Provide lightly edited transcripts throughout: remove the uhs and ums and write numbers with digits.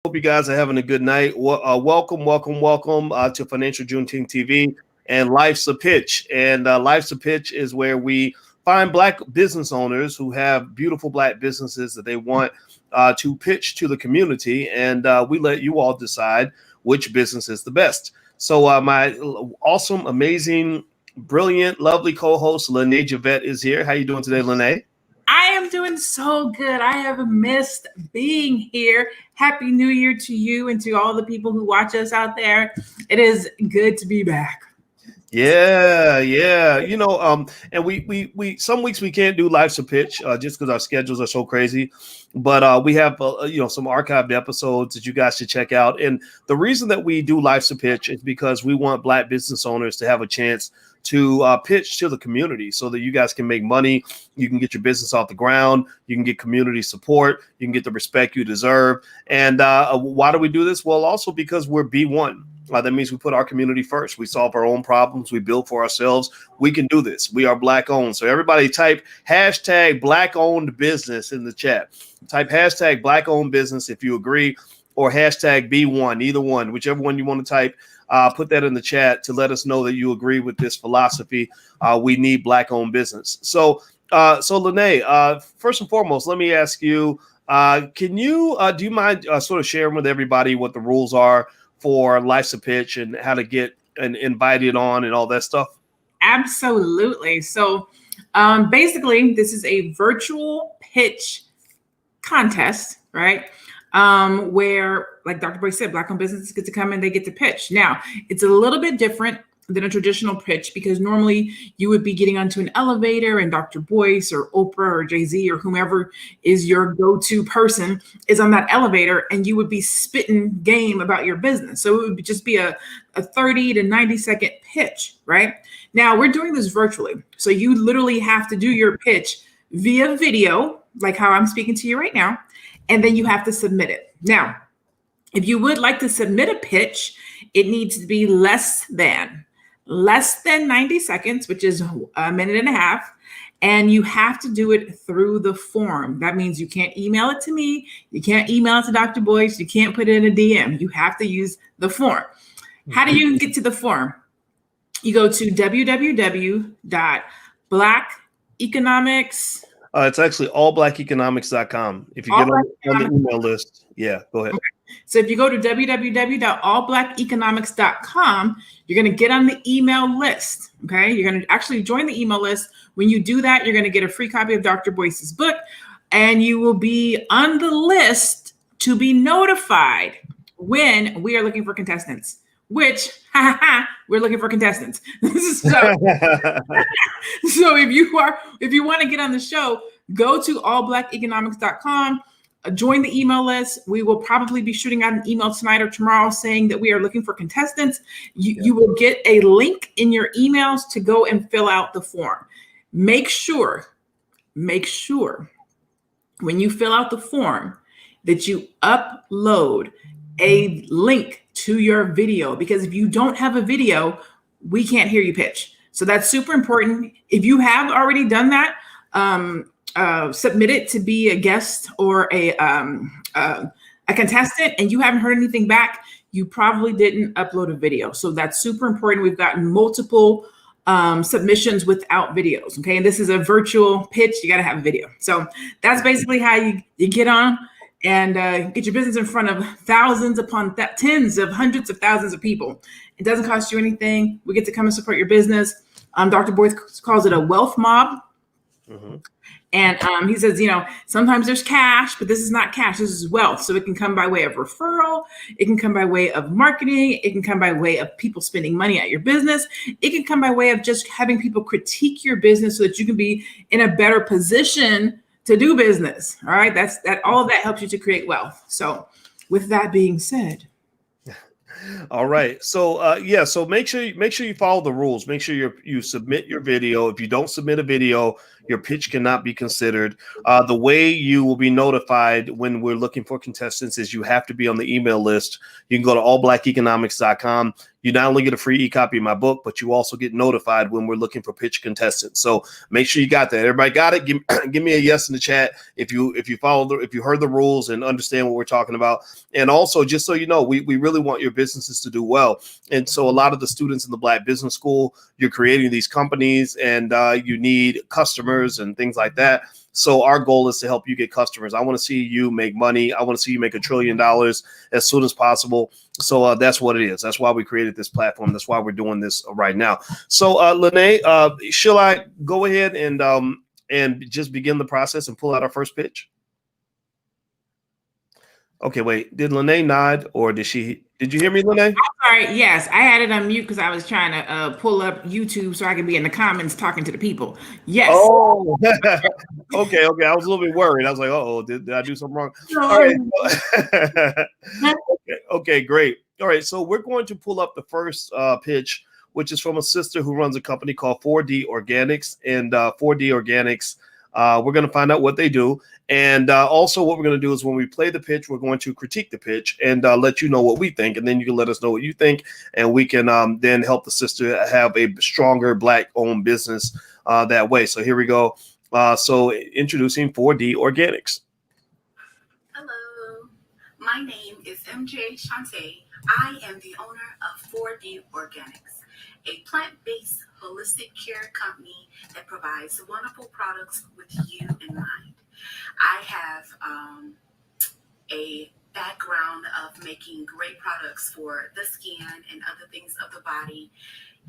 Hope you guys are having a good night. Welcome to Financial Juneteenth TV and Life's a Pitch. And Life's a Pitch is where we find Black business owners who have beautiful Black businesses that they want to pitch to the community. And we let you all decide which business is the best. So my awesome, amazing, brilliant, lovely co-host, Lene Javette is here. How you doing today, Lene? I am doing so good. I have missed being here. Happy New Year to you and to all the people who watch us out there. It is good to be back. Yeah. And we some weeks we can't do Life's a Pitch just because our schedules are so crazy. But we have some archived episodes that you guys should check out. And the reason that we do Life's a Pitch is because we want Black business owners to have a chance to pitch to the community so that you guys can make money. You can get your business off the ground. You can get community support. You can get the respect you deserve. And why do we do this? Well, also because we're B1. That means we put our community first. We solve our own problems. We build for ourselves. We can do this. We are Black owned. So everybody type hashtag Black owned business in the chat. Type hashtag Black owned business if you agree, or hashtag B1, either one, whichever one you want to type. Put that in the chat to let us know that you agree with this philosophy. We need Black owned business. So Lene, first and foremost, let me ask you, do you mind sort of sharing with everybody what the rules are for Life's a Pitch and how to get invited on and all that stuff? Absolutely. So basically, this is a virtual pitch contest, right? Where, like Dr. Boy said, Black-owned businesses get to come and they get to pitch. Now, it's a little bit different than a traditional pitch because normally you would be getting onto an elevator and Dr. Boyce or Oprah or Jay-Z or whomever is your go-to person is on that elevator and you would be spitting game about your business. So it would just be a 30 to 90 second pitch, right? Now we're doing this virtually. So you literally have to do your pitch via video, like how I'm speaking to you right now, and then you have to submit it. Now, if you would like to submit a pitch, it needs to be less than 90 seconds, which is a minute and a half. And you have to do it through the form. That means you can't email it to me. You can't email it to Dr. Boyce. You can't put it in a DM. You have to use the form. How do you get to the form? You go to www.blackeconomics. It's actually allblackeconomics.com. If you get on the email list, yeah, go ahead. Okay. So if you go to www.allblackeconomics.com, you're going to get on the email list. Okay. You're going to actually join the email list. When you do that, you're going to get a free copy of Dr. Boyce's book, and you will be on the list to be notified when we are looking for contestants, which we're looking for contestants. So if you want to get on the show, go to allblackeconomics.com. Join the email list. We will probably be shooting out an email tonight or tomorrow saying that we are looking for contestants. You will get a link in your emails to go and fill out the form. Make sure when you fill out the form that you upload a link to your video, because if you don't have a video, we can't hear you pitch. So that's super important. If you have already done that, submit it to be a guest or a contestant and you haven't heard anything back, you probably didn't upload a video. So that's super important. We've gotten multiple submissions without videos. Okay. And this is a virtual pitch. You got to have a video. So that's basically how you get on and get your business in front of thousands upon tens of hundreds of thousands of people. It doesn't cost you anything. We get to come and support your business. Dr. Boyce calls it a wealth mob. Mm-hmm. And he says, sometimes there's cash, but this is not cash. This is wealth. So it can come by way of referral. It can come by way of marketing. It can come by way of people spending money at your business. It can come by way of just having people critique your business so that you can be in a better position to do business. All right. All of that helps you to create wealth. So with that being said. All right. So so make sure you follow the rules. Make sure you submit your video. If you don't submit a video, Your pitch cannot be considered. The way you will be notified when we're looking for contestants is you have to be on the email list. You can go to allblackeconomics.com. You not only get a free e-copy of my book, but you also get notified when we're looking for pitch contestants. So make sure you got that. Everybody got it? Give me a yes in the chat if you if you heard the rules and understand what we're talking about. And also, just so you know, we really want your businesses to do well. And so a lot of the students in the Black Business School, you're creating these companies and you need customers and things like that. So our goal is to help you get customers. I want to see you make money. I want to see you make $1 trillion as soon as possible. So that's what it is. That's why we created this platform. That's why we're doing this right now. So Lene, shall I go ahead and just begin the process and pull out our first pitch? Okay, wait. Did Lene nod or did she? Did you hear me, Lene? I'm sorry. Yes, I had it on mute because I was trying to pull up YouTube so I could be in the comments talking to the people. Yes. Oh, okay. I was a little bit worried. I was like, oh, did I do something wrong? No. All right. Okay, great. All right, so we're going to pull up the first pitch, which is from a sister who runs a company called 4D Organics. And 4D Organics, we're going to find out what they do. And also what we're going to do is when we play the pitch, we're going to critique the pitch and let you know what we think. And then you can let us know what you think. And we can then help the sister have a stronger Black-owned business that way. So here we go. So introducing 4D Organics. Hello, my name is MJ Chante. I am the owner of 4D Organics, a plant-based holistic care company that provides wonderful products with you in mind. I have a background of making great products for the skin and other things of the body.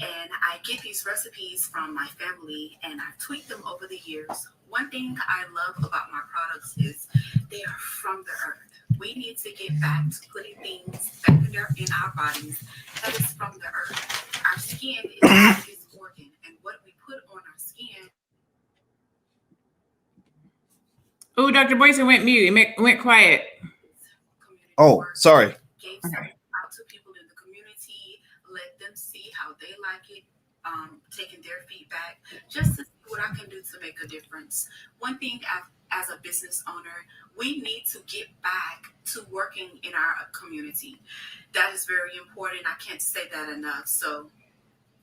And I get these recipes from my family and I've tweaked them over the years. One thing I love about my products is they are from the earth. We need to get back to putting things back in our bodies that is from the earth. Our skin is our biggest organ, and what we put on our skin. Oh, Dr. Boyson went mute. It went quiet. Oh, sorry. Gave some out to people in the community, let them see how they like it, taking their feedback, just to see what I can do to make a difference. One thing as a business owner, we need to get back to working in our community. That is very important. I can't say that enough. So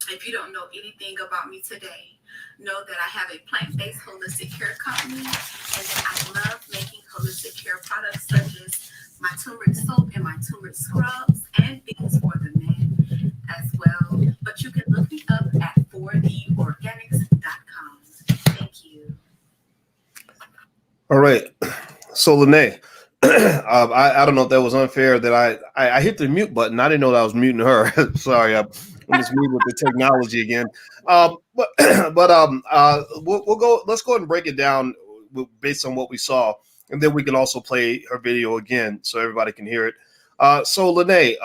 if you don't know anything about me today, know that I have a plant-based holistic care company and that I love making holistic care products such as my turmeric soap and my turmeric scrubs and things for the men as well. But you can look me up at 4dorganics.com. Thank you. All right. So Lene, I don't know if that was unfair that I hit the mute button. I didn't know that I was muting her. Sorry, I'm just muting with the technology again. We'll go. Let's go ahead and break it down based on what we saw, and then we can also play her video again so everybody can hear it. So Lene,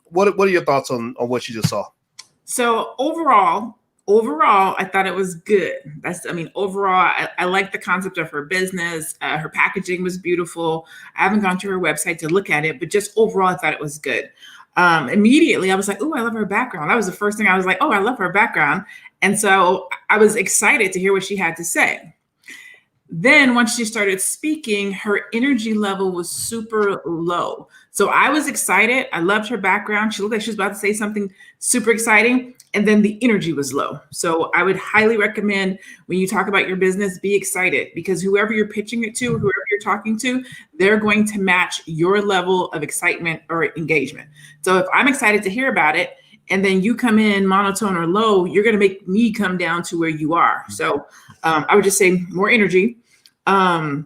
what are your thoughts on what you just saw? So overall, I thought it was good. Overall, I like the concept of her business. Her packaging was beautiful. I haven't gone to her website to look at it, but just overall, I thought it was good. Immediately, I was like, oh, I love her background. That was the first thing I was like, oh, I love her background. And so I was excited to hear what she had to say. Then once she started speaking, her energy level was super low. So I was excited. I loved her background. She looked like she was about to say something super exciting. And then the energy was low. So I would highly recommend when you talk about your business, be excited, because whoever you're pitching it to, whoever you're talking to, they're going to match your level of excitement or engagement. So if I'm excited to hear about it, and then you come in monotone or low, you're going to make me come down to where you are. So I would just say more energy. And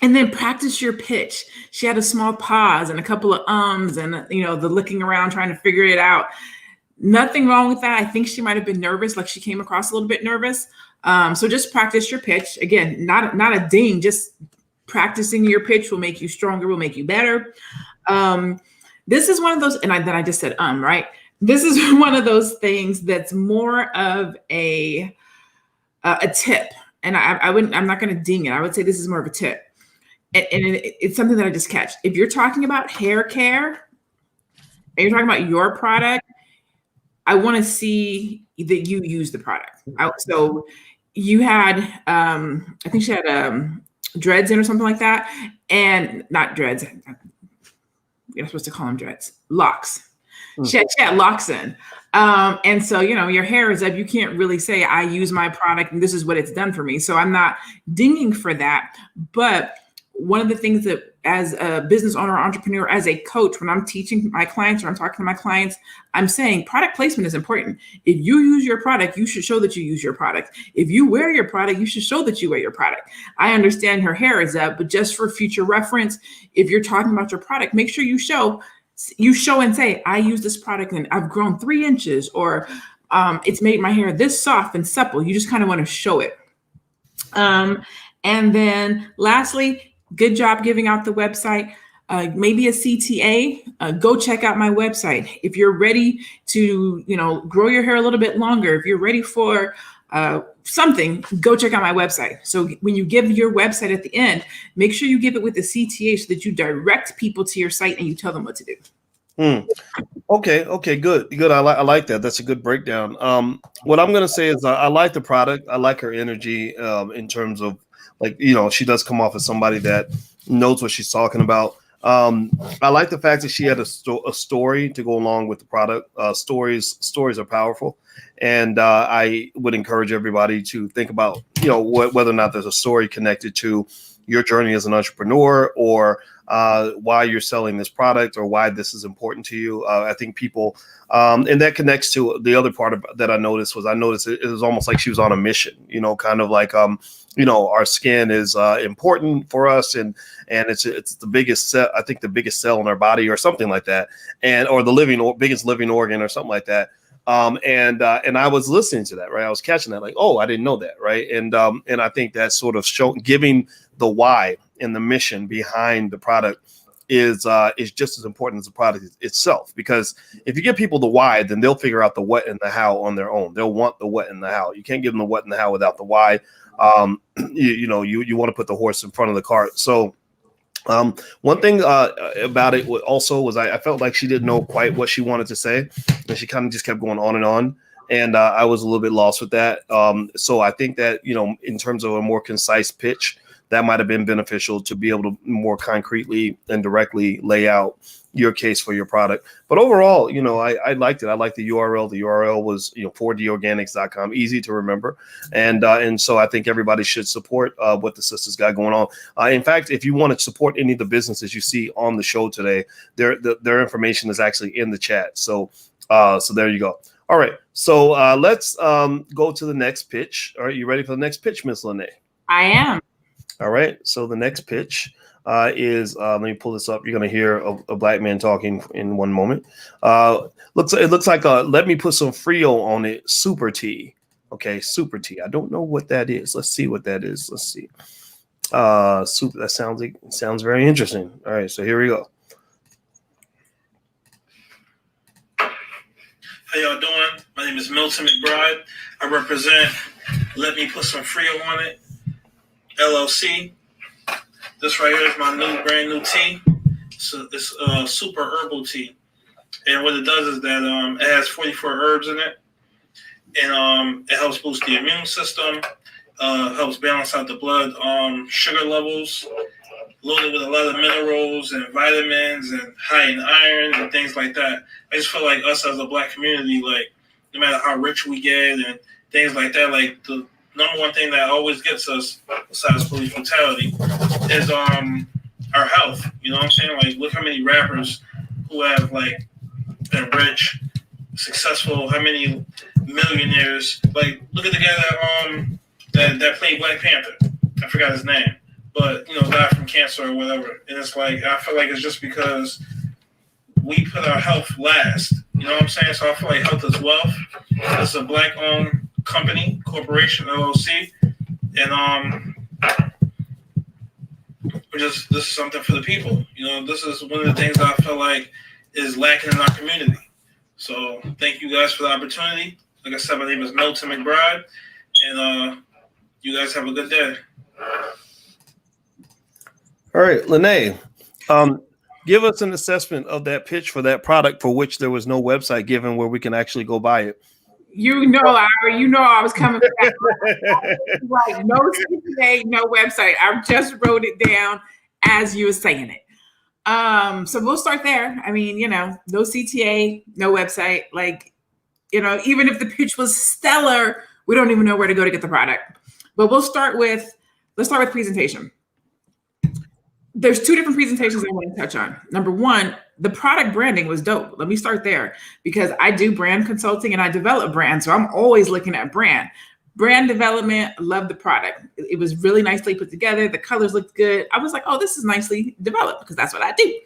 then practice your pitch. She had a small pause and a couple of ums and, the looking around, trying to figure it out. Nothing wrong with that. I think she might have been nervous, like she came across a little bit nervous. So just practice your pitch. Again, not a ding, just practicing your pitch will make you stronger, will make you better. This is one of those, and then I just said, right? This is one of those things that's more of a tip. And I'm not going to ding it. I would say this is more of a tip. And it's something that I just catch. If you're talking about hair care and you're talking about your product, I want to see that you use the product. So you had, I think she had dreads in or something like that, and not dreads. You're supposed to call them dreads, locks. She had locks in. And so, your hair is up. You can't really say I use my product and this is what it's done for me. So I'm not dinging for that. But one of the things that as a business owner, entrepreneur, as a coach, when I'm teaching my clients or I'm talking to my clients, I'm saying product placement is important. If you use your product, you should show that you use your product. If you wear your product, you should show that you wear your product. I understand her hair is up, but just for future reference, if you're talking about your product, make sure you show and say, I use this product and I've grown 3 inches, or it's made my hair this soft and supple. You just kind of want to show it. And then lastly, good job giving out the website. Maybe a CTA, go check out my website. If you're ready to, grow your hair a little bit longer, if you're ready for something, go check out my website. So when you give your website at the end, make sure you give it with the CTA so that you direct people to your site and you tell them what to do. Okay, good. I like that. That's a good breakdown. What I'm gonna say is I like the product. I like her energy in terms of she does come off as somebody that knows what she's talking about. I like the fact that she had a story to go along with the product. Stories are powerful, and I would encourage everybody to think about whether or not there's a story connected to your journey as an entrepreneur, or why you're selling this product, or why this is important to you. I think people, and that connects to the other part that I noticed it was almost like she was on a mission, kind of like, our skin is important for us, and it's the biggest cell, I think the biggest cell in our body or something like that, or the biggest living organ or something like that. And I was listening to that, right? I was catching that, like, oh, I didn't know that, right? And I think that sort of giving the why and the mission behind the product is just as important as the product itself. Because if you give people the why, then they'll figure out the what and the how on their own. They'll want the what and the how. You can't give them the what and the how without the why. You want to put the horse in front of the cart. So one thing about it also was I felt like she didn't know quite what she wanted to say, and she kind of just kept going on and on. And I was a little bit lost with that. So I think that, in terms of a more concise pitch, that might have been beneficial to be able to more concretely and directly lay out your case for your product. But overall, I liked it. I liked the URL. The URL was, 4dorganics.com, easy to remember. And so I think everybody should support what the sisters got going on. In fact, if you want to support any of the businesses you see on the show today, their information is actually in the chat. So there you go. All right. So let's go to the next pitch. All right. You ready for the next pitch, Miss Lene? I am. All right. So the next pitch is let me pull this up. You're going to hear a black man talking in one moment. It looks like let me put some Frio on it. Super tea. Okay. Super tea. I don't know what that is. Let's see what that is. Let's see. Super. That sounds very interesting. All right. So here we go. How y'all doing? My name is Milton Mcbride. I represent Let Me Put Some Frio on It, LLC. This right here is my brand new tea. So it's super herbal tea. And what it does is that it has 44 herbs in it. And it helps boost the immune system, helps balance out the blood sugar levels, loaded with a lot of minerals and vitamins and high in iron and things like that. I just feel like us as a black community, like no matter how rich we get and things like that, like the number one thing that always gets us, besides police brutality, is our health. You know what I'm saying? Like, look how many rappers who have like been rich, successful, how many millionaires. Like, look at the guy that played Black Panther. I forgot his name. But, died from cancer or whatever. And it's like, I feel like it's just because we put our health last. You know what I'm saying? So I feel like health is wealth. It's a black-owned company, corporation, LLC. And this is something for the people. This is one of the things that I feel like is lacking in our community. So thank you guys for the opportunity. Like I said, my name is Milton Mcbride. And you guys have a good day. All right, Lene, give us an assessment of that pitch for that product for which there was no website given where we can actually go buy it. I was coming back. Right, no CPA, no website. I just wrote it down as you were saying it. So we'll start there. I mean, no CTA, no website. Like, even if the pitch was stellar, we don't even know where to go to get the product. But let's start with presentation. There's two different presentations I want to touch on. Number one, the product branding was dope. Let me start there because I do brand consulting and I develop brands. So I'm always looking at brand development. Love the product. It was really nicely put together. The colors looked good. I was like, oh, this is nicely developed because that's what I do.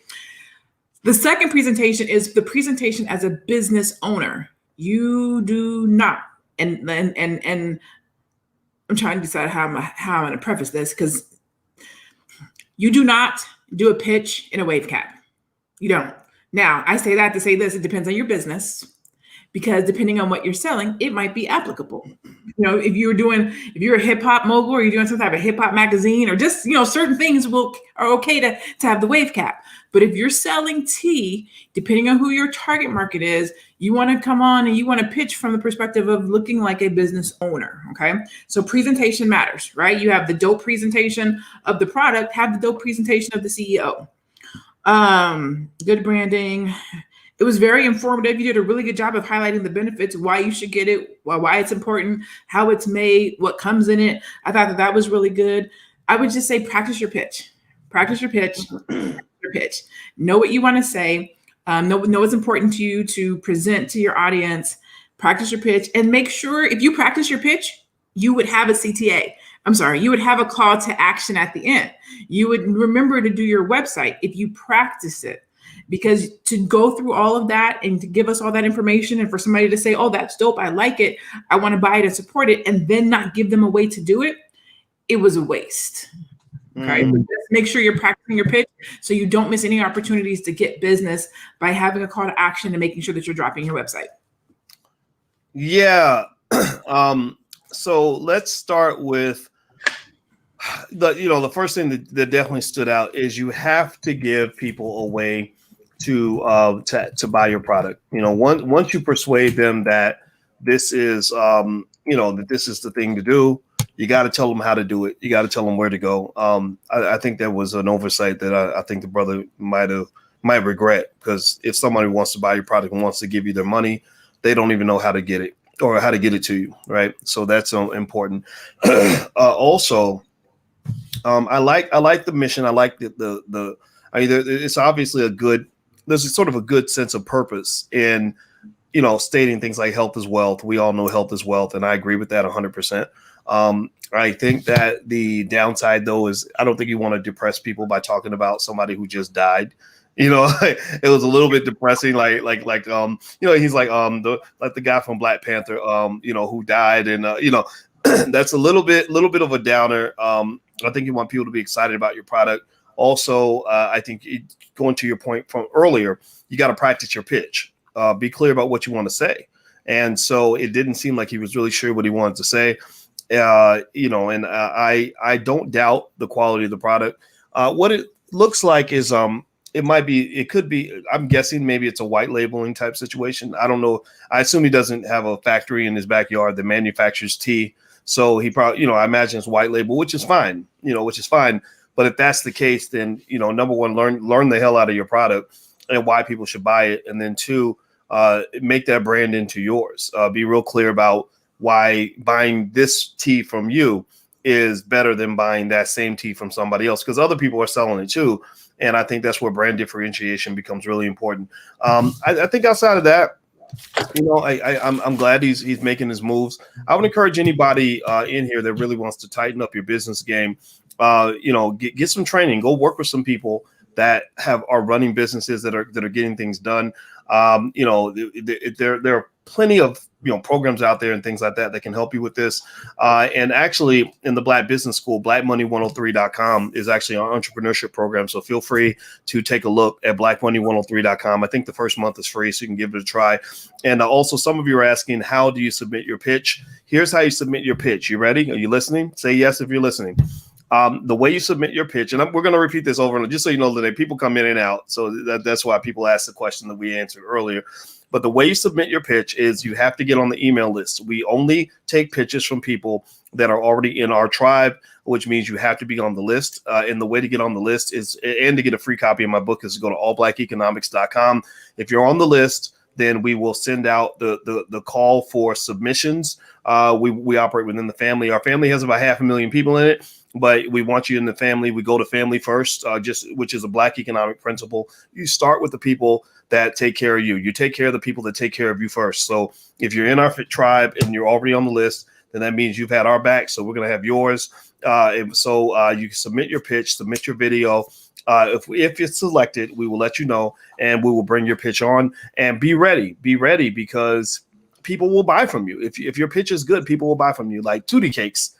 The second presentation is the presentation as a business owner. You do not, and I'm trying to decide how I'm going to preface this because you do not do a pitch in a wave cap. You don't. Now, I say that to say this, it depends on your business because depending on what you're selling, it might be applicable. If you're a hip hop mogul or you're doing some type of hip hop magazine or just, certain things are okay to have the wave cap. But if you're selling tea, depending on who your target market is, you want to come on and you want to pitch from the perspective of looking like a business owner. Okay. So presentation matters, right? You have the dope presentation of the product, have the dope presentation of the CEO. Good branding. It was very informative. You did a really good job of highlighting the benefits, why you should get it, why it's important, how it's made, what comes in it. I thought that was really good. I would just say practice your pitch. Practice your pitch. Your pitch. Know what you want to say. Know what's important to you to present to your audience. Practice your pitch and make sure if you practice your pitch, you would have a CTA. You would have a call to action at the end. You would remember to do your website if you practice it. Because to go through all of that and to give us all that information and for somebody to say, oh, that's dope, I like it, I want to buy it and support it, and then not give them a way to do it, it was a waste. Okay, but just make sure you're practicing your pitch so you don't miss any opportunities to get business by having a call to action and making sure that you're dropping your website. Yeah. So let's start with the first thing that definitely stood out is you have to give people a way to buy your product. Once you persuade them that this is that this is the thing to do, you got to tell them how to do it. You got to tell them where to go. I think that was an oversight that I think the brother might regret, because if somebody wants to buy your product and wants to give you their money, they don't even know how to get it or how to get it to you, right? So that's important. Also, I like the mission. I like it's obviously there's sort of a good sense of purpose in, stating things like health is wealth. We all know health is wealth, and I agree with that 100%. I think that the downside, though, is I don't think you want to depress people by talking about somebody who just died. It was a little bit depressing. He's like the guy from Black Panther, who died, and that's a little bit of a downer. I think you want people to be excited about your product. Also, I think going to your point from earlier, you got to practice your pitch. Be clear about what you want to say. And so it didn't seem like he was really sure what he wanted to say. And I don't doubt the quality of the product. What it looks like is it could be, I'm guessing maybe it's a white labeling type situation. I don't know. I assume he doesn't have a factory in his backyard that manufactures tea. So he probably, I imagine it's white label, which is fine, But if that's the case, then, number one, learn the hell out of your product and why people should buy it. And then two, make that brand into yours. Be real clear about why buying this tea from you is better than buying that same tea from somebody else, because other people are selling it too. And I think that's where brand differentiation becomes really important. I think outside of that, I'm glad he's making his moves. I would encourage anybody in here that really wants to tighten up your business game, get some training, go work with some people that are running businesses that are getting things done. There are plenty of programs out there and things like that can help you with this. And actually, in the Black Business School, blackmoney103.com is actually our entrepreneurship program. So feel free to take a look at blackmoney103.com. I think the first month is free, so you can give it a try. And also, some of you are asking, how do you submit your pitch? Here's how you submit your pitch. You ready? Are you listening? Say yes if you're listening. The way you submit your pitch, and we're going to repeat this over and just so you know that people come in and out. So that's why people ask the question that we answered earlier. But the way you submit your pitch is you have to get on the email list. We only take pitches from people that are already in our tribe, which means you have to be on the list. And the way to get on the list is, and to get a free copy of my book, is to go to allblackeconomics.com. If you're on the list, then we will send out the call for submissions. We operate within the family. Our family has about 500,000 people in it, but we want you in the family. We go to family first, which is a Black economic principle. You start with the people that take care of you. You take care of the people that take care of you first. So if you're in our tribe and you're already on the list, then that means you've had our back. So we're going to have yours. So you can submit your pitch, submit your video. If it's selected, we will let you know, and we will bring your pitch on. And be ready because people will buy from you. If your pitch is good, people will buy from you. Like Tootie Cakes.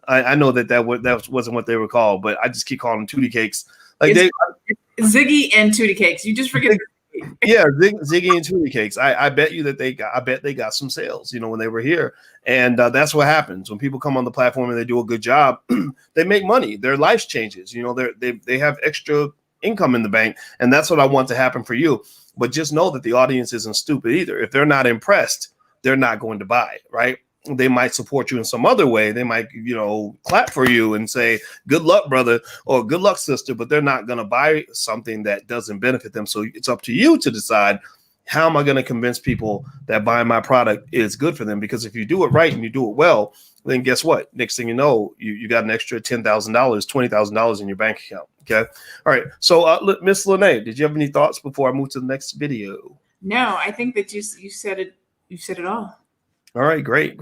I know that wasn't what they were called, but I just keep calling them Tootie Cakes. Like Ziggy and Tootie Cakes. You just forget. Yeah, Ziggy and Tootie Cakes. I bet you that they got some sales, when they were here. And that's what happens when people come on the platform and they do a good job. They make money. Their life changes. They have extra income in the bank, and that's what I want to happen for you. But just know that the audience isn't stupid either. If they're not impressed, they're not going to buy, right? They might support you in some other way. They might, clap for you and say, good luck, brother, or good luck, sister, but they're not going to buy something that doesn't benefit them. So it's up to you to decide, how am I going to convince people that buying my product is good for them? Because if you do it right and you do it well, then guess what? Next thing you know, you got an extra $10,000, $20,000 in your bank account. Okay. All right. So Miss Lene, did you have any thoughts before I move to the next video? No, I think that you said it. You said it all. All right, great.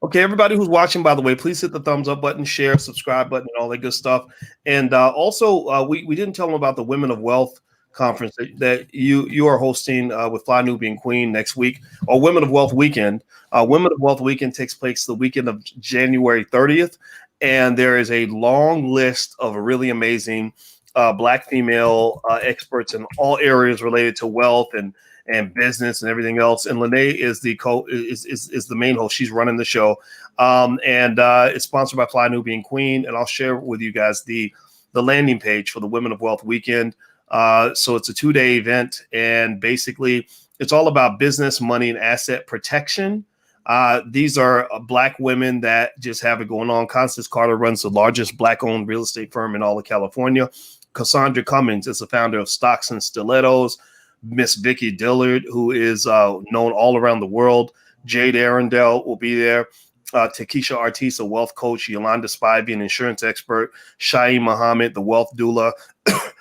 Okay, everybody who's watching, by the way, please hit the thumbs up button, share, subscribe button, and all that good stuff. And also, we didn't tell them about the Women of Wealth conference that you are hosting with Fly Nubian Queen next week, or Women of Wealth weekend. Women of Wealth weekend takes place the weekend of January 30th, and there is a long list of really amazing Black female experts in all areas related to wealth and business and everything else. And Lene is the main host. She's running the show. And it's sponsored by Fly Nubian Queen. And I'll share with you guys the landing page for the Women of Wealth weekend. So it's a 2-day event. And basically it's all about business, money, and asset protection. These are Black women that just have it going on. Constance Carter runs the largest Black-owned real estate firm in all of California. Cassandra Cummings is the founder of Stocks and Stilettos. Miss Vicky Dillard, who is known all around the world. Jade Arundel will be there. Takesha Artis, a wealth coach. Yolanda Spivey, an insurance expert. Shaim Muhammad, the wealth doula.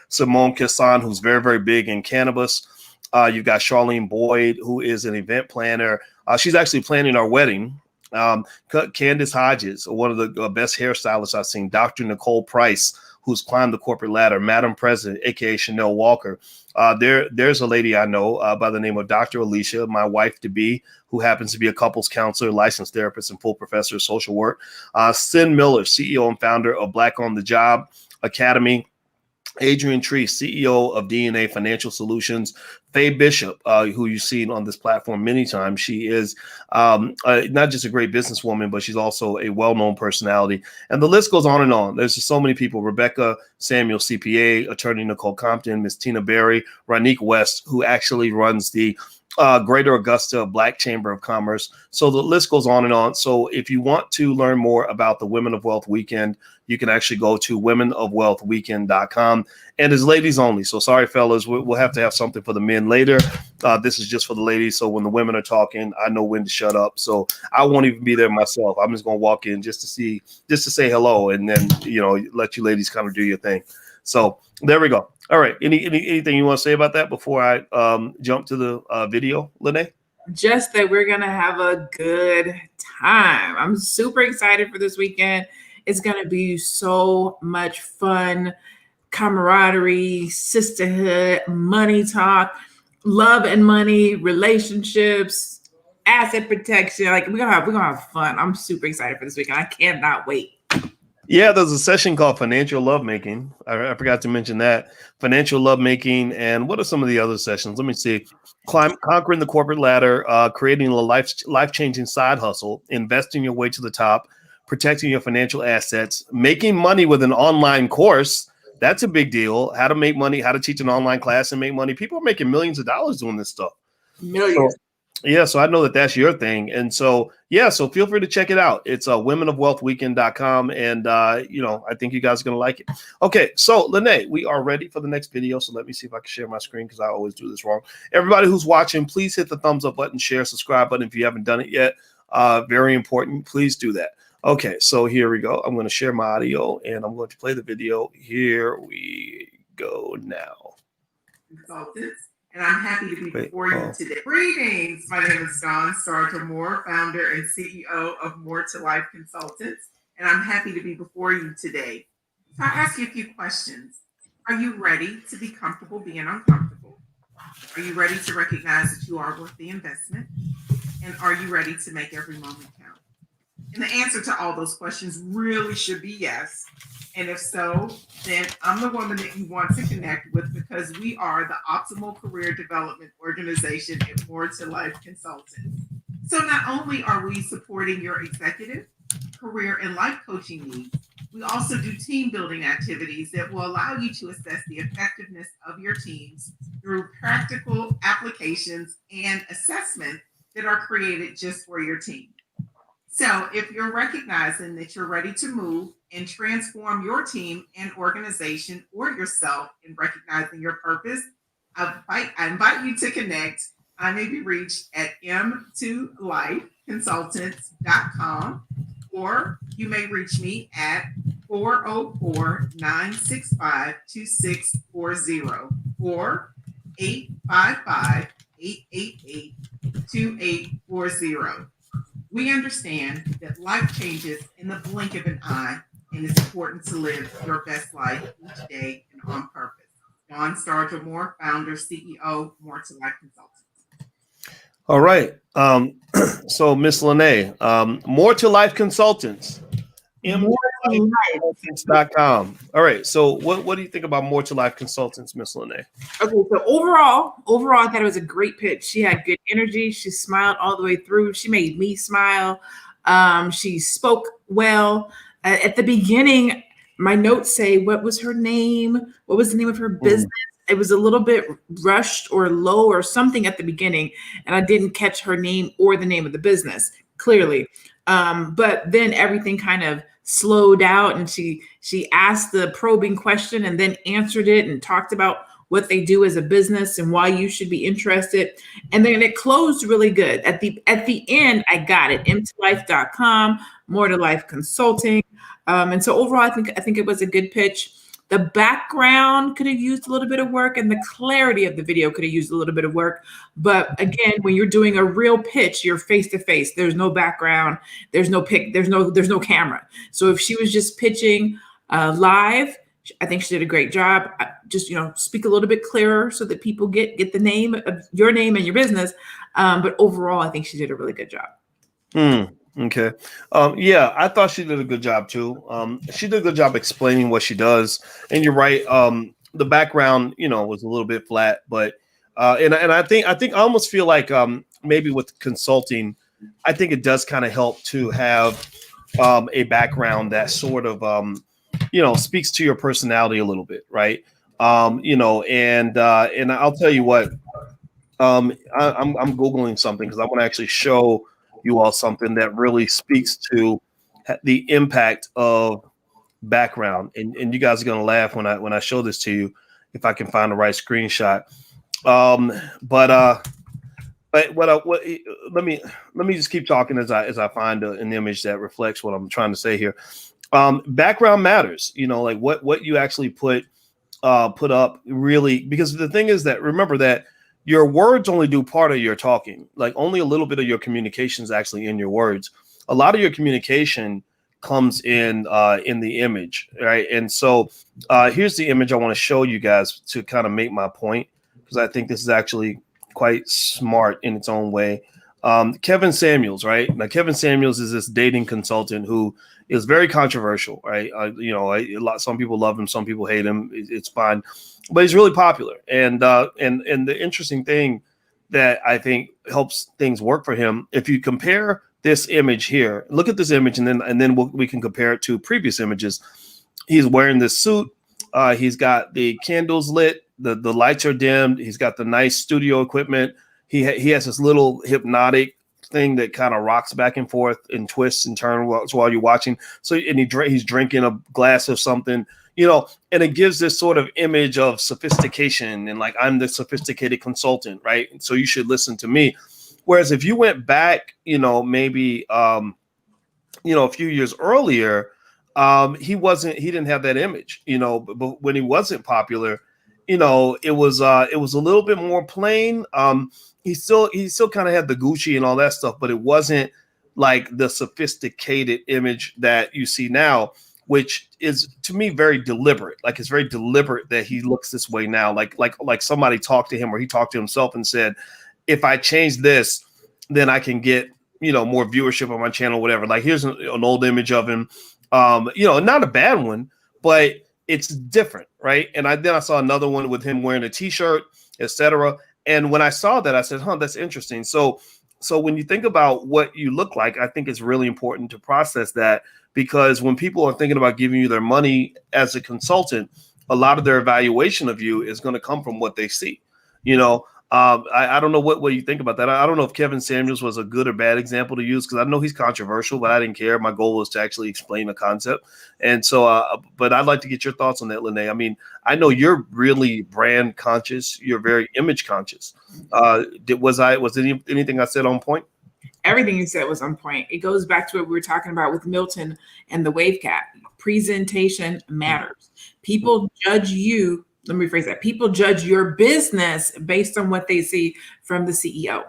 Simone Kissan, who's very, very big in cannabis. You've got Charlene Boyd, who is an event planner. She's actually planning our wedding. Candace Hodges, one of the best hairstylists I've seen. Dr. Nicole Price, who's climbed the corporate ladder. Madam President, aka Chanel Walker. There's a lady I know by the name of Dr. Alicia, my wife-to-be, who happens to be a couples counselor, licensed therapist, and full professor of social work. Sin Miller, CEO and founder of Black on the Job Academy. Adrian Tree, CEO of DNA Financial Solutions. Faye Bishop, who you've seen on this platform many times. She is not just a great businesswoman, but she's also a well-known personality. And the list goes on and on. There's just so many people. Rebecca Samuel, CPA, attorney Nicole Compton, Miss Tina Berry, Ranique West, who actually runs the Greater Augusta Black Chamber of Commerce. So the list goes on and on. So if you want to learn more about the Women of Wealth Weekend, you can actually go to womenofwealthweekend.com. And it's ladies only. So sorry, fellas, we'll have to have something for the men later. This is just for the ladies. So when the women are talking, I know when to shut up. So I won't even be there myself. I'm just going to walk in just to say hello, and then, let you ladies kind of do your thing. So there we go. All right. Anything you want to say about that before I jump to the video, Lene? Just that we're going to have a good time. I'm super excited for this weekend. It's going to be so much fun, camaraderie, sisterhood, money talk, love and money, relationships, asset protection. Like we're gonna have fun. I'm super excited for this weekend. I cannot wait. Yeah, there's a session called Financial Lovemaking. I forgot to mention that. Financial Lovemaking. And what are some of the other sessions? Let me see. Conquering the corporate ladder, creating a life-changing side hustle, investing your way to the top, protecting your financial assets, making money with an online course. That's a big deal. How to make money, how to teach an online class and make money. People are making millions of dollars doing this stuff. Millions. Yeah, so I know that that's your thing. And so, yeah, so feel free to check it out. It's womenofwealthweekend.com. And, I think you guys are going to like it. Okay, so Lene, we are ready for the next video. So let me see if I can share my screen because I always do this wrong. Everybody who's watching, please hit the thumbs up button, share, subscribe button if you haven't done it yet. Very important. Please do that. Okay, so here we go. I'm going to share my audio and I'm going to play the video. Here we go now. Consultants. And I'm happy to be before you today. Greetings. My name is Dawn Sartor Moore, founder and CEO of More to Life Consultants. And I'm happy to be before you today. So I ask you a few questions. Are you ready to be comfortable being uncomfortable? Are you ready to recognize that you are worth the investment? And are you ready to make every moment count? And the answer to all those questions really should be yes. And if so, then I'm the woman that you want to connect with because we are the optimal career development organization at More to Life Consultants. So not only are we supporting your executive, career, and life coaching needs, we also do team building activities that will allow you to assess the effectiveness of your teams through practical applications and assessment that are created just for your team. So if you're recognizing that you're ready to move and transform your team and organization or yourself in recognizing your purpose, I invite you to connect. I may be reached at m2lifeconsultants.com, or you may reach me at 404-965-2640 or 855-888-2840. We understand that life changes in the blink of an eye, and it's important to live your best life each day and on purpose. Dawn Sartor Moore, founder, CEO, More to Life Consultants. All right. So Miss Lene, More to Life Consultants. MoreToLifeConsultants.com. All right. So what do you think about More to Life Consultants, Miss Lene? Okay, so overall, I thought it was a great pitch. She had good energy. She smiled all the way through. She made me smile. She spoke well. At the beginning, my notes say, what was her name? What was the name of her business? It was a little bit rushed or low or something at the beginning, and I didn't catch her name or the name of the business, clearly. But then everything kind of slowed out, and she asked the probing question and then answered it and talked about what they do as a business and why you should be interested. And then it closed really good. At the end, I got it. m2life.com, More to Life Consulting. And so overall, I think it was a good pitch. The background could have used a little bit of work, and the clarity of the video could have used a little bit of work. But again, when you're doing a real pitch, you're face to face. There's no background. There's no there's no camera. So if she was just pitching live, I think she did a great job. Just speak a little bit clearer so that people get the name of your name and your business. But overall, I think she did a really good job. Okay. Yeah, I thought she did a good job too. She did a good job explaining what she does. And you're right. The background, was a little bit flat, but and I think I almost feel like maybe with consulting, I think it does kind of help to have a background that sort of speaks to your personality a little bit, right? And I'll tell you what, I'm Googling something because I want to actually show you all something that really speaks to the impact of background. And you guys are gonna laugh when I show this to you if I can find the right screenshot. But let me just keep talking as I find an image that reflects what I'm trying to say here. Background matters, like what you actually put up really, because the thing is that remember that your words only do part of your talking. Like only a little bit of your communication is actually in your words. A lot of your communication comes in the image, right? And so here's the image I want to show you guys to kind of make my point, because I think this is actually quite smart in its own way. Kevin Samuels, right? Now, Kevin Samuels is this dating consultant who is very controversial, right? Some people love him, some people hate him. It's fine, but he's really popular. And the interesting thing that I think helps things work for him, if you compare this image here, look at this image, and then we can compare it to previous images. He's wearing this suit. He's got the candles lit. The lights are dimmed. He's got the nice studio equipment. he has this little hypnotic thing that kind of rocks back and forth and twists and turns while you're watching. So, and he's drinking a glass of something, and it gives this sort of image of sophistication and like, I'm the sophisticated consultant, right? So you should listen to me. Whereas if you went back, maybe, a few years earlier, he didn't have that image, but when he wasn't popular, it was a little bit more plain. He still kind of had the Gucci and all that stuff, but it wasn't like the sophisticated image that you see now, which is to me very deliberate. Like, it's very deliberate that he looks this way now. Like somebody talked to him or he talked to himself and said, if I change this, then I can get, more viewership on my channel, whatever. Like, here's an old image of him, not a bad one, but it's different, right? And then I saw another one with him wearing a t-shirt, etc. And when I saw that, I said, that's interesting. So when you think about what you look like, I think it's really important to process that, because when people are thinking about giving you their money as a consultant, a lot of their evaluation of you is going to come from what they see. I don't know what you think about that. I don't know if Kevin Samuels was a good or bad example to use, because I know he's controversial, but I didn't care. My goal was to actually explain the concept. And so, but I'd like to get your thoughts on that, Lene. I mean, I know you're really brand conscious. You're very image conscious. Was anything I said on point? Everything you said was on point. It goes back to what we were talking about with Milton and the wave cap. Presentation matters. People judge you. Let me rephrase that. People judge your business based on what they see from the CEO.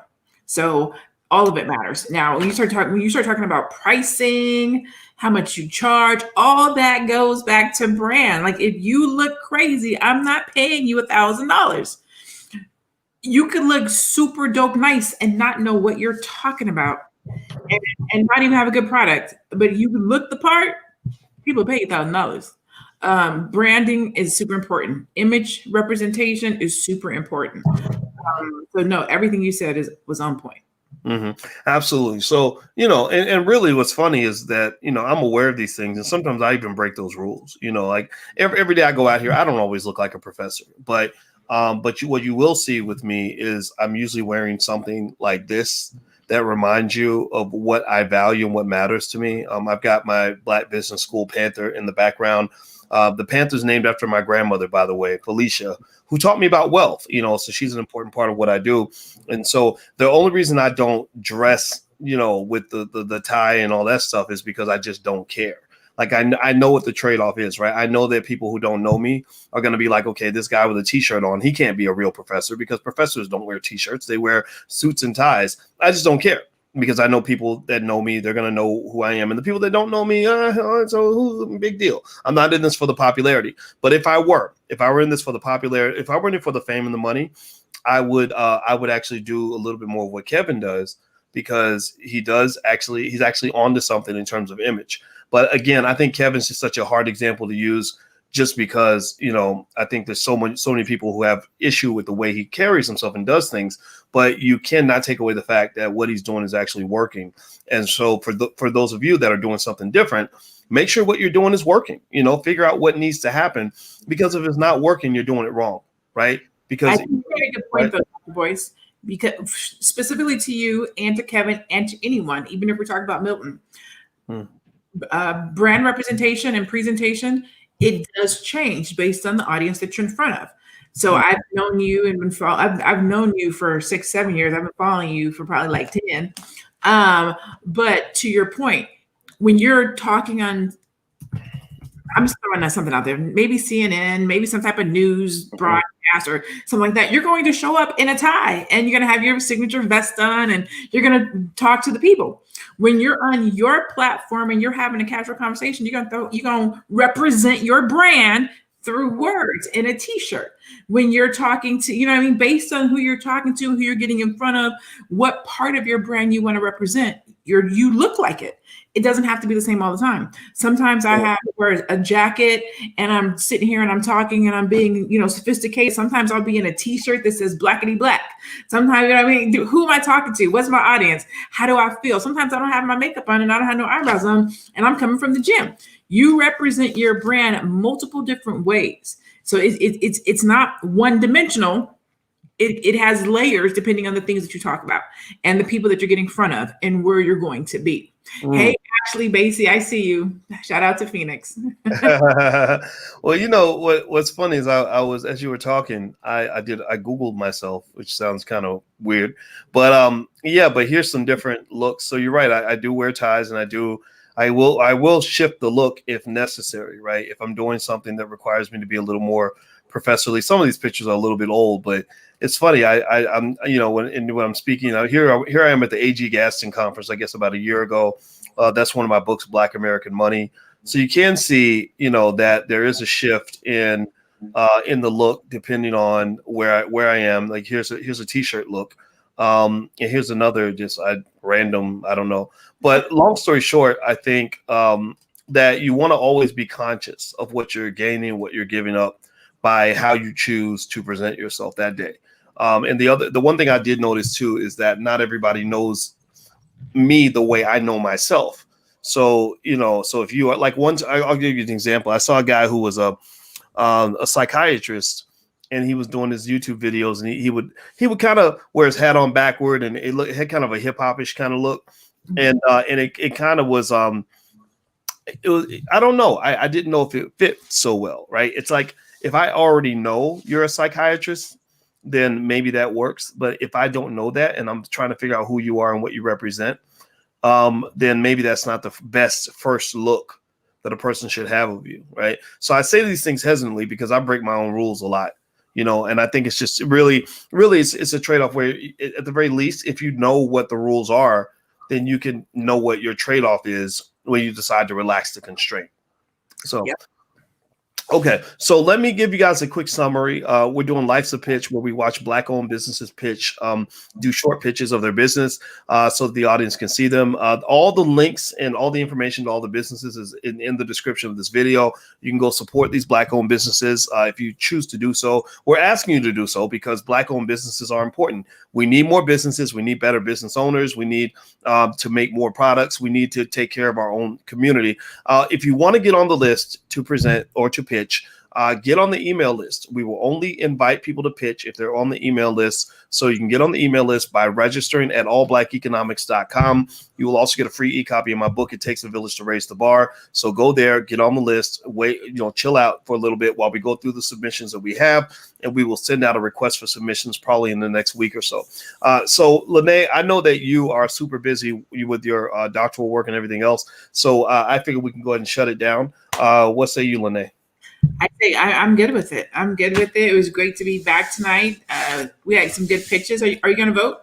So all of it matters. Now, when you start talking about pricing, how much you charge, all that goes back to brand. Like, if you look crazy, I'm not paying you $1,000. You could look super dope nice and not know what you're talking about, and not even have a good product. But you can look the part, people pay $1,000. Branding is super important. Image representation is super important. So no, everything you said was on point. Mm-hmm. Absolutely. So, and really what's funny is that, I'm aware of these things, and sometimes I even break those rules. Like every day I go out here, I don't always look like a professor, but what you will see with me is I'm usually wearing something like this that reminds you of what I value and what matters to me. I've got my Black Business School Panther in the background. The Panther's named after my grandmother, by the way, Felicia, who taught me about wealth, so she's an important part of what I do. And so the only reason I don't dress, with the tie and all that stuff is because I just don't care. Like, I know what the trade-off is, right? I know that people who don't know me are going to be like, okay, this guy with a t-shirt on, he can't be a real professor, because professors don't wear t-shirts. They wear suits and ties. I just don't care, because I know people that know me, they're going to know who I am. And the people that don't know me, so big deal. I'm not in this for the popularity. But if I were in this for the popularity, if I were in it for the fame and the money, I would actually do a little bit more of what Kevin does, because he's actually onto something in terms of image. But again, I think Kevin's just such a hard example to use, just because, I think there's so many people who have issue with the way he carries himself and does things, but you cannot take away the fact that what he's doing is actually working. And so for those of you that are doing something different, make sure what you're doing is working, figure out what needs to happen, because if it's not working, you're doing it wrong. Right. Because I think very good point, though, Dr. Boyce, because specifically to you and to Kevin and to anyone, even if we're talking about Milton, brand representation and presentation, it does change based on the audience that you're in front of. So I've known you and I've known you for 6-7 years. I've been following you for probably like 10. But to your point, when you're talking on, I'm just throwing something out there, maybe CNN, maybe some type of news broadcast or something like that, you're going to show up in a tie and you're going to have your signature vest on and you're going to talk to the people. When you're on your platform and you're having a casual conversation, you're going to represent your brand through words in a t-shirt. When you're talking to, based on who you're talking to, who you're getting in front of, what part of your brand you want to represent, you look like it. It doesn't have to be the same all the time. Sometimes I have to wear a jacket and I'm sitting here and I'm talking and I'm being, sophisticated. Sometimes I'll be in a t-shirt that says blackity black. Sometimes, who am I talking to? What's my audience? How do I feel? Sometimes I don't have my makeup on and I don't have no eyebrows on and I'm coming from the gym. You represent your brand multiple different ways. So it's not one dimensional. it has layers depending on the things that you talk about and the people that you're getting in front of and where you're going to be. Hey, Ashley Basie, I see you. Shout out to Phoenix. Well, you know what's funny is I was, as you were talking, I Googled myself, which sounds kind of weird, but but here's some different looks. So you're right, I do wear ties, and I will shift the look if necessary, right? If I'm doing something that requires me to be a little more professorly. Some of these pictures are a little bit old, but it's funny. I'm when I'm speaking out here I am at the AG Gaston conference, I guess about a year ago. That's one of my books, Black American Money. So you can see, that there is a shift in the look depending on where I am. Like here's a t-shirt look. And here's another just random, I don't know. But long story short, I think that you want to always be conscious of what you're gaining, what you're giving up by how you choose to present yourself that day. And the one thing I did notice too is that not everybody knows me the way I know myself. So, so if you are like I'll give you an example. I saw a guy who was a psychiatrist, and he was doing his YouTube videos, and he would kind of wear his hat on backward, and it had kind of a hip hop-ish kind of look. And it kind of was, it was, I don't know. I didn't know if it fit so well, right? It's like, if I already know you're a psychiatrist, then maybe that works. But if I don't know that, and I'm trying to figure out who you are and what you represent, then maybe that's not the best first look that a person should have of you, right? So I say these things hesitantly because I break my own rules a lot, and I think it's just really it's a trade-off where at the very least, if you know what the rules are, then you can know what your trade-off is when you decide to relax the constraint. So. Yep. Okay, so let me give you guys a quick summary. We're doing Life's a Pitch, where we watch Black-owned businesses pitch, do short pitches of their business so that the audience can see them. All the links and all the information to all the businesses is in the description of this video. You can go support these Black-owned businesses if you choose to do so. We're asking you to do so because Black-owned businesses are important. We need more businesses. We need better business owners. We need to make more products. We need to take care of our own community. If you want to get on the list to present or to pitch, get on the email list. We will only invite people to pitch if they're on the email list. So you can get on the email list by registering at allblackeconomics.com. You will also get a free e-copy of my book, It Takes a Village to Raise the Bar. So go there, get on the list, wait, chill out for a little bit while we go through the submissions that we have, and we will send out a request for submissions probably in the next week or so. So Lene, I know that you are super busy with your doctoral work and everything else. So I figured we can go ahead and shut it down. What say you, Lene? I say I'm good with it. I'm good with it. It was great to be back tonight. We had some good pitches. Are you going to vote?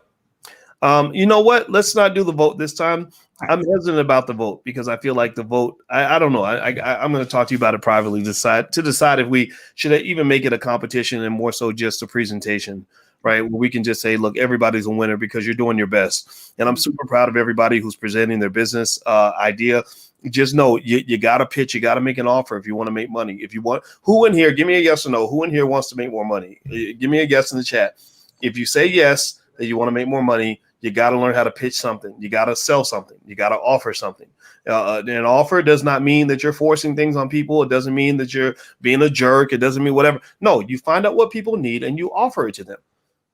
You know what? Let's not do the vote this time. I'm hesitant about the vote because I feel like the vote. I don't know. I'm going to talk to you about it privately. Decide if we should even make it a competition and more so just a presentation, right? Where we can just say, look, everybody's a winner because you're doing your best. And I'm super proud of everybody who's presenting their business idea. Just know you got to pitch. You got to make an offer if you want to make money. If you want, who in here, give me a yes or no. Who in here wants to make more money? Give me a yes in the chat. If you say yes, that you want to make more money, you got to learn how to pitch something. You got to sell something. You got to offer something. An offer does not mean that you're forcing things on people. It doesn't mean that you're being a jerk. It doesn't mean whatever. No, you find out what people need and you offer it to them.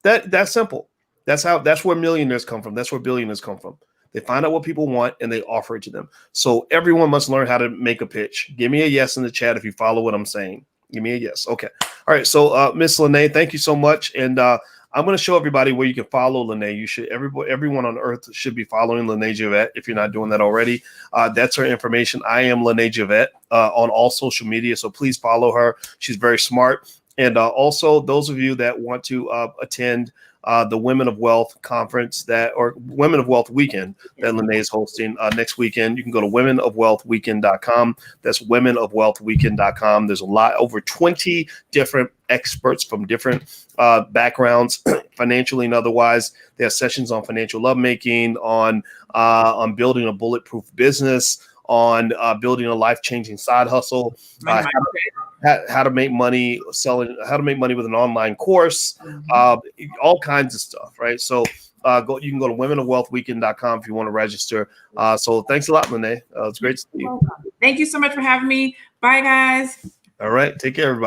That's simple. That's where millionaires come from. That's where billionaires come from. They find out what people want and they offer it to them. So everyone must learn how to make a pitch. Give me a yes in the chat if you follow what I'm saying. Give me a yes. Okay. All right. So Miss Lene, thank you so much. And I'm going to show everybody where you can follow Lene. You should everyone on earth should be following Lene Javette if you're not doing that already. That's her information. I am Lene Javette on all social media. So please follow her. She's very smart. And also those of you that want to attend the Women of Wealth conference or Women of Wealth weekend that Lene is hosting next weekend. You can go to womenofwealthweekend.com. That's womenofwealthweekend.com. There's over 20 different experts from different backgrounds, financially and otherwise. They have sessions on financial lovemaking, on building a bulletproof business, on building a life-changing side hustle, how to make money selling, how to make money with an online course, all kinds of stuff, right? So you can go to womenofwealthweekend.com if you want to register. So thanks a lot, Lene. It's great to see you. Thank you so much for having me. Bye, guys. All right. Take care, everybody.